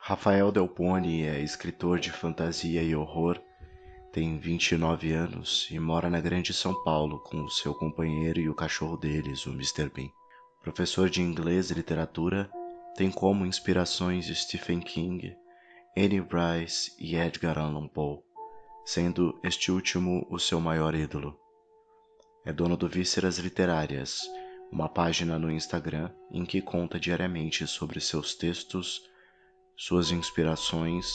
Rafael Del Pony é escritor de fantasia e horror, tem 29 anos e mora na Grande São Paulo com o seu companheiro e o cachorro deles, o Mr. Bean. Professor de inglês e literatura, tem como inspirações Stephen King, Anne Rice e Edgar Allan Poe, sendo este último o seu maior ídolo. É dono do Vísceras Literárias, uma página no Instagram em que conta diariamente sobre seus textos, suas inspirações,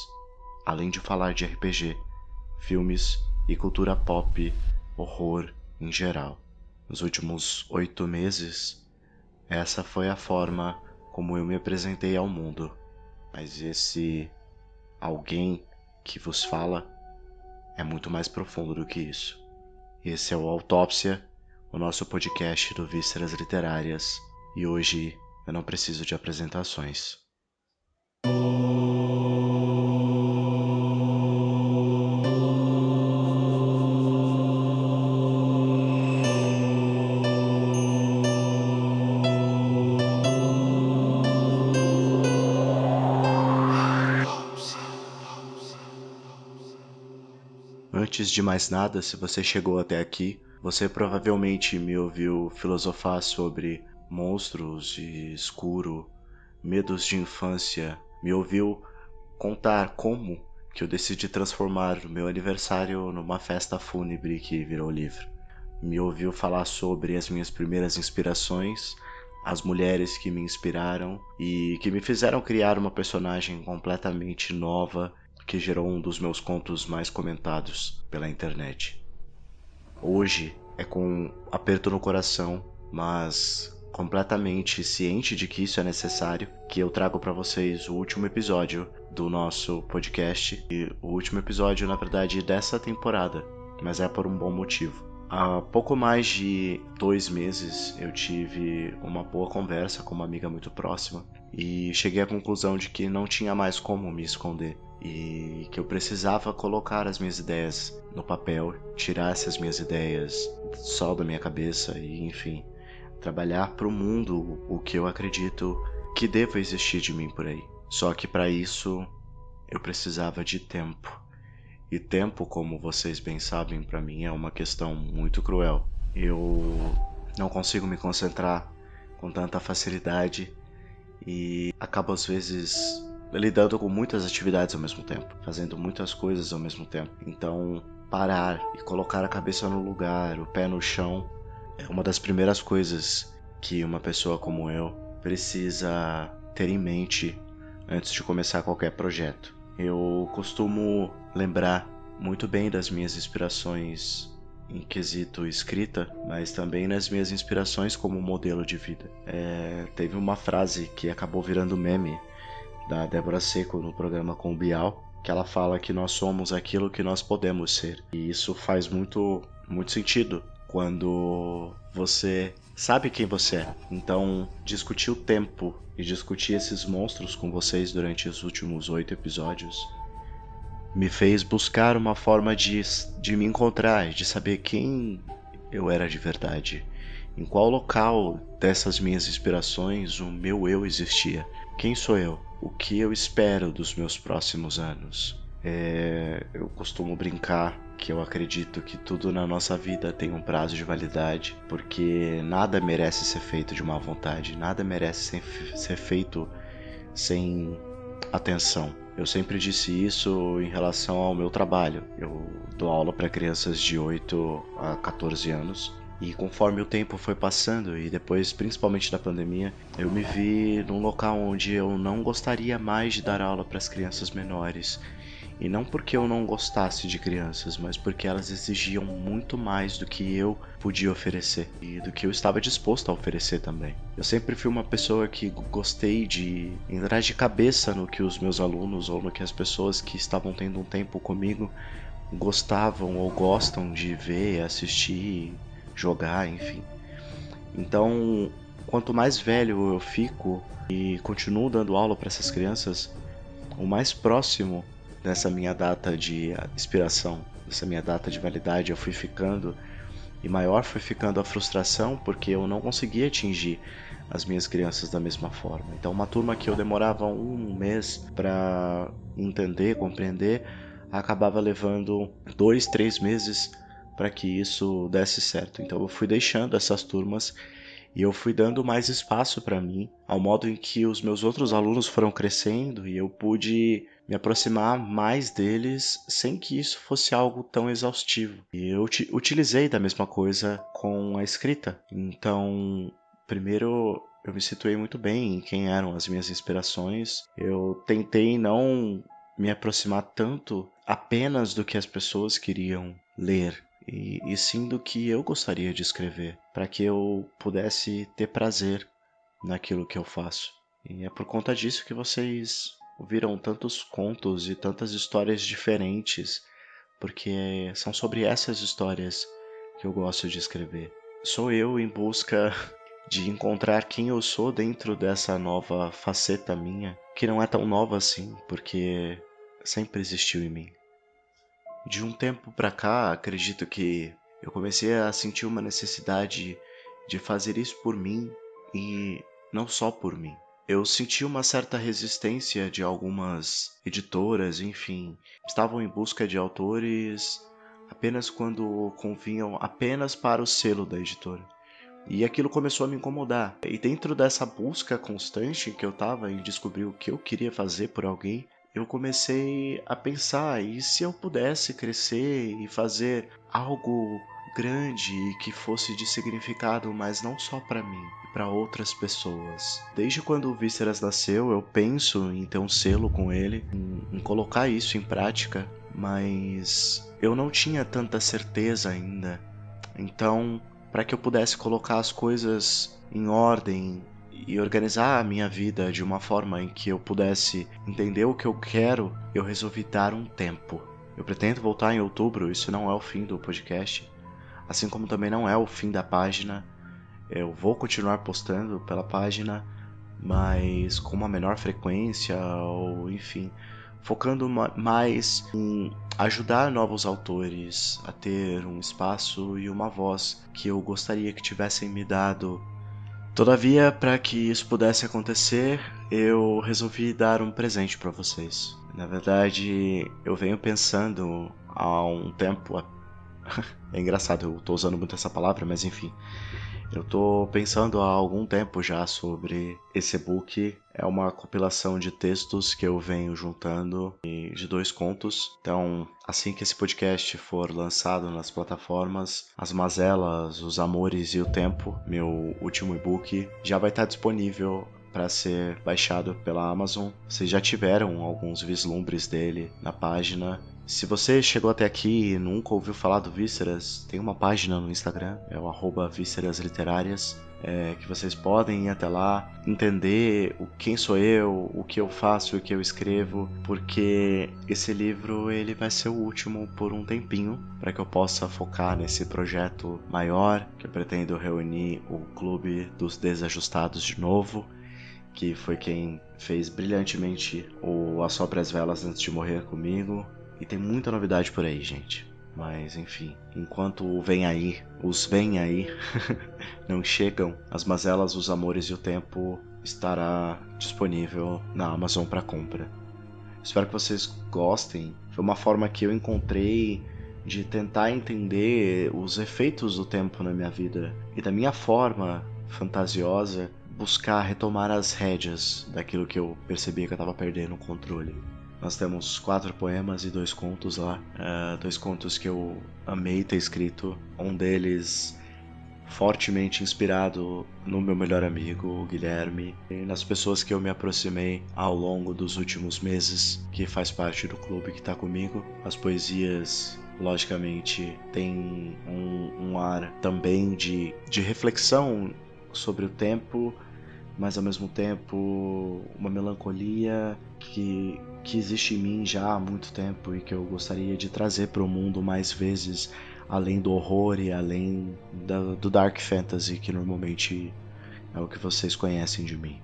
além de falar de RPG, filmes e cultura pop, horror em geral. Nos últimos 8 meses, essa foi a forma como eu me apresentei ao mundo, mas esse alguém que vos fala é muito mais profundo do que isso. Esse é o Autópsia, o nosso podcast do Vísceras Literárias, e hoje eu não preciso de apresentações. Antes de mais nada, se você chegou até aqui, você provavelmente me ouviu filosofar sobre monstros e escuro, medos de infância, me ouviu contar como que eu decidi transformar o meu aniversário numa festa fúnebre que virou livro. Me ouviu falar sobre as minhas primeiras inspirações, as mulheres que me inspiraram e que me fizeram criar uma personagem completamente nova que gerou um dos meus contos mais comentados pela internet. Hoje é com aperto no coração, mas completamente ciente de que isso é necessário, que eu trago para vocês o último episódio do nosso podcast e o último episódio, na verdade, dessa temporada, mas é por um bom motivo. Há pouco mais de 2 meses eu tive uma boa conversa com uma amiga muito próxima e cheguei à conclusão de que não tinha mais como me esconder e que eu precisava colocar as minhas ideias no papel, tirar essas minhas ideias só da minha cabeça e, enfim, trabalhar para o mundo o que eu acredito que deva existir de mim por aí. Só que para isso eu precisava de tempo. E tempo, como vocês bem sabem, para mim é uma questão muito cruel. Eu não consigo me concentrar com tanta facilidade e acabo às vezes lidando com muitas atividades ao mesmo tempo, fazendo muitas coisas ao mesmo tempo. Então, parar e colocar a cabeça no lugar, o pé no chão, é uma das primeiras coisas que uma pessoa como eu precisa ter em mente antes de começar qualquer projeto. Eu costumo lembrar muito bem das minhas inspirações em quesito escrita, mas também nas minhas inspirações como modelo de vida. Teve uma frase que acabou virando meme da Débora Seco no programa com o Bial, que ela fala que nós somos aquilo que nós podemos ser. E isso faz muito sentido quando você sabe quem você é. Então, discutir o tempo e discutir esses monstros com vocês durante os últimos 8 episódios me fez buscar uma forma de me encontrar, de saber quem eu era de verdade, em qual local dessas minhas inspirações o meu eu existia. Quem sou eu? O que eu espero dos meus próximos anos? Eu costumo brincar que eu acredito que tudo na nossa vida tem um prazo de validade, porque nada merece ser feito de má vontade, nada merece ser feito sem atenção. Eu sempre disse isso em relação ao meu trabalho. Eu dou aula para crianças de 8 a 14 anos e conforme o tempo foi passando e depois, principalmente da pandemia, eu me vi num local onde eu não gostaria mais de dar aula para as crianças menores. E não porque eu não gostasse de crianças, mas porque elas exigiam muito mais do que eu podia oferecer e do que eu estava disposto a oferecer também. Eu sempre fui uma pessoa que gostei de entrar de cabeça no que os meus alunos ou no que as pessoas que estavam tendo um tempo comigo gostavam ou gostam de ver, assistir, jogar, enfim. Então, quanto mais velho eu fico e continuo dando aula para essas crianças, o mais próximo dessa minha data de inspiração, dessa minha data de validade eu fui ficando, E maior foi ficando a frustração porque eu não conseguia atingir as minhas crianças da mesma forma. Então, uma turma que eu demorava um mês para entender, compreender, acabava levando 2, 3 meses para que isso desse certo. Então, eu fui deixando essas turmas e eu fui dando mais espaço para mim, ao modo em que os meus outros alunos foram crescendo e eu pude me aproximar mais deles sem que isso fosse algo tão exaustivo. E eu utilizei da mesma coisa com a escrita. Então, primeiro eu me situei muito bem em quem eram as minhas inspirações. Eu tentei não me aproximar tanto apenas do que as pessoas queriam ler, e sim do que eu gostaria de escrever, para que eu pudesse ter prazer naquilo que eu faço. E é por conta disso que vocês ouviram tantos contos e tantas histórias diferentes, porque são sobre essas histórias que eu gosto de escrever. Sou eu em busca de encontrar quem eu sou dentro dessa nova faceta minha, que não é tão nova assim, porque sempre existiu em mim. De um tempo pra cá, acredito que eu comecei a sentir uma necessidade de fazer isso por mim e não só por mim. Eu senti uma certa resistência de algumas editoras, enfim, estavam em busca de autores apenas quando convinham apenas para o selo da editora. E aquilo começou a me incomodar. E dentro dessa busca constante que eu estava em descobrir o que eu queria fazer por alguém, eu comecei a pensar, e se eu pudesse crescer e fazer algo grande e que fosse de significado, mas não só para mim, para outras pessoas. Desde quando o Vísceras nasceu, eu penso em ter um selo com ele, em colocar isso em prática, mas eu não tinha tanta certeza ainda. Então, para que eu pudesse colocar as coisas em ordem e organizar a minha vida de uma forma em que eu pudesse entender o que eu quero, eu resolvi dar um tempo. Eu pretendo voltar em outubro, isso não é o fim do podcast, assim como também não é o fim da página. Eu vou continuar postando pela página, mas com uma menor frequência, ou enfim, focando mais em ajudar novos autores a ter um espaço e uma voz que eu gostaria que tivessem me dado. Todavia, para que isso pudesse acontecer, eu resolvi dar um presente para vocês. Na verdade, eu venho pensando há um tempo. É engraçado, eu estou usando muito essa palavra, mas enfim. Eu tô pensando há algum tempo já sobre esse e-book. É uma compilação de textos que eu venho juntando de 2 contos. Então, assim que esse podcast for lançado nas plataformas, As Mazelas, Os Amores e o Tempo, meu último e-book, já vai estar disponível para ser baixado pela Amazon. Vocês já tiveram alguns vislumbres dele na página. Se você chegou até aqui e nunca ouviu falar do Vísceras, tem uma página no Instagram, é o @víscerasliterárias, que vocês podem ir até lá, entender quem sou eu, o que eu faço, o que eu escrevo, porque esse livro ele vai ser o último por um tempinho, para que eu possa focar nesse projeto maior, que eu pretendo reunir o Clube dos Desajustados de novo, que foi quem fez brilhantemente o Assopre as Velas Antes de Morrer comigo. E tem muita novidade por aí, gente. Mas enfim, enquanto os vem aí, não chegam, As Mazelas, Os Amores e o Tempo estará disponível na Amazon para compra. Espero que vocês gostem. Foi uma forma que eu encontrei de tentar entender os efeitos do tempo na minha vida e da minha forma fantasiosa buscar retomar as rédeas daquilo que eu percebia que eu estava perdendo o controle. Nós temos 4 poemas e 2 contos lá. 2 contos que eu amei ter escrito. Um deles fortemente inspirado no meu melhor amigo, o Guilherme, e nas pessoas que eu me aproximei ao longo dos últimos meses, que faz parte do clube que está comigo. As poesias, logicamente, têm um ar também de reflexão sobre o tempo, mas ao mesmo tempo uma melancolia que existe em mim já há muito tempo e que eu gostaria de trazer para o mundo mais vezes, além do horror e além do dark fantasy, que normalmente é o que vocês conhecem de mim.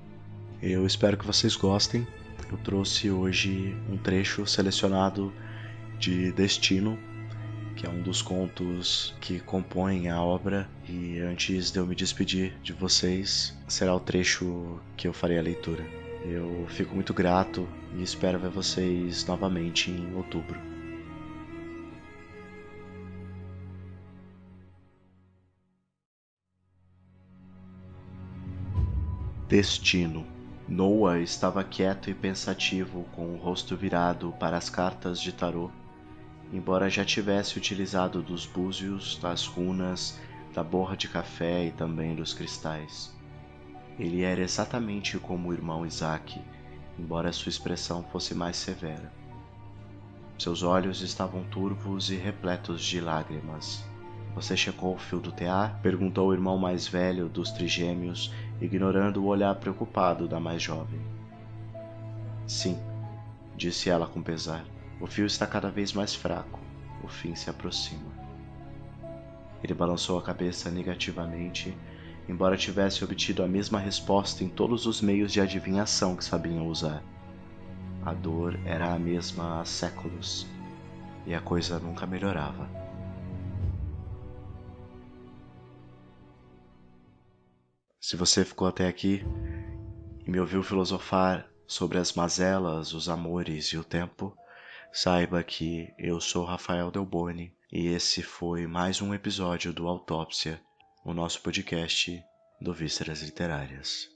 Eu espero que vocês gostem. Eu trouxe hoje um trecho selecionado de Destino, que é um dos contos que compõem a obra. E antes de eu me despedir de vocês, será o trecho que eu farei a leitura. Eu fico muito grato e espero ver vocês novamente em outubro. Destino. Noah estava quieto e pensativo, com o rosto virado para as cartas de tarô, embora já tivesse utilizado dos búzios, das runas, da borra de café e também dos cristais. Ele era exatamente como o irmão Isaac, embora sua expressão fosse mais severa. Seus olhos estavam turvos e repletos de lágrimas. Você checou o fio do tear? Perguntou o irmão mais velho dos trigêmeos, ignorando o olhar preocupado da mais jovem. Sim, disse ela com pesar. O fio está cada vez mais fraco. O fim se aproxima. Ele balançou a cabeça negativamente, embora tivesse obtido a mesma resposta em todos os meios de adivinhação que sabiam usar. A dor era a mesma há séculos, e a coisa nunca melhorava. Se você ficou até aqui e me ouviu filosofar sobre as mazelas, os amores e o tempo, saiba que eu sou Rafael Delboni e esse foi mais um episódio do Autópsia, o nosso podcast do Vísceras Literárias.